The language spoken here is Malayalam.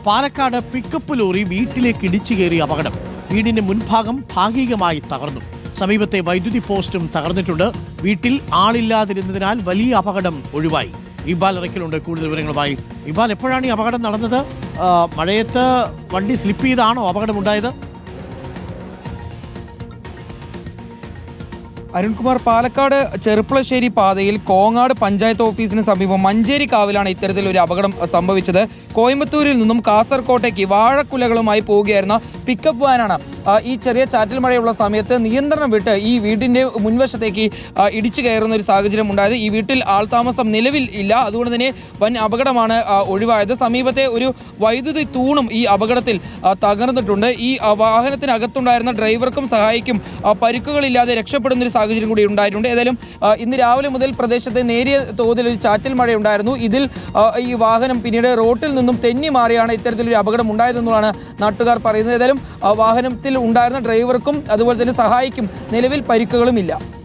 പാലക്കാട് പിക്കപ്പ് ലോറി വീട്ടിലേക്ക് ഇടിച്ചു കയറിയ അപകടം. വീടിന്റെ മുൻഭാഗം ഭാഗികമായി തകർന്നു. സമീപത്തെ വൈദ്യുതി പോസ്റ്റും തകർന്നിട്ടുണ്ട്. വീട്ടിൽ ആളില്ലാതിരുന്നതിനാൽ വലിയ അപകടം ഒഴിവായി. ഇബാൽ ഇറക്കലുണ്ട് കൂടുതൽ വിവരങ്ങളുമായി. ഇബാൽ, എപ്പോഴാണ് ഈ അപകടം നടന്നത്? മഴയത്ത് വണ്ടി സ്ലിപ്പ് ചെയ്താണോ അപകടമുണ്ടായത്? അരുൺകുമാർ, പാലക്കാട് ചെറുപ്പളശ്ശേരി പാതയിൽ കോങ്ങാട് പഞ്ചായത്ത് ഓഫീസിന് സമീപം മഞ്ചേരി കാവിലാണ് ഇത്തരത്തിലൊരു അപകടം സംഭവിച്ചത്. കോയമ്പത്തൂരിൽ നിന്നും കാസർകോട്ടേക്ക് വാഴക്കുലകളുമായി പോവുകയായിരുന്ന പിക്കപ്പ് വാനാണ് ഈ ചെറിയ ചാറ്റൽ മഴയുള്ള സമയത്ത് നിയന്ത്രണം വിട്ട് ഈ വീടിന്റെ മുൻവശത്തേക്ക് ഇടിച്ചു കയറുന്ന ഒരു സാഹചര്യം ഉണ്ടായത്. ഈ വീട്ടിൽ ആൾതാമസം നിലവിൽ ഇല്ല, അതുകൊണ്ട് തന്നെ വൻ അപകടമാണ് ഒഴിവായത്. സമീപത്തെ ഒരു വൈദ്യുതി തൂണും ഈ അപകടത്തിൽ തകർന്നിട്ടുണ്ട്. ഈ വാഹനത്തിനകത്തുണ്ടായിരുന്ന ഡ്രൈവർക്കും സഹായിക്കും പരിക്കുകളില്ലാതെ രക്ഷപ്പെടുന്ന ഒരു സാഹചര്യം കൂടി ഉണ്ടായിട്ടുണ്ട്. ഏതായാലും ഇന്ന് രാവിലെ മുതൽ പ്രദേശത്ത് നേരിയ തോതിൽ ഒരു ചാറ്റൽ മഴയുണ്ടായിരുന്നു. ഇതിൽ ഈ വാഹനം പിന്നീട് റോട്ടിൽ നിന്നും തെന്നി മാറിയാണ് ഇത്തരത്തിലൊരു അപകടം ഉണ്ടായതെന്നുള്ളതാണ് നാട്ടുകാർ പറയുന്നത്. ഏതായാലും വാഹനത്തിൽ ഉണ്ടായിരുന്ന ഡ്രൈവർക്കും അതുപോലെ തന്നെ സഹായിക്കും നിലവിൽ പരിക്കുകളുമില്ല.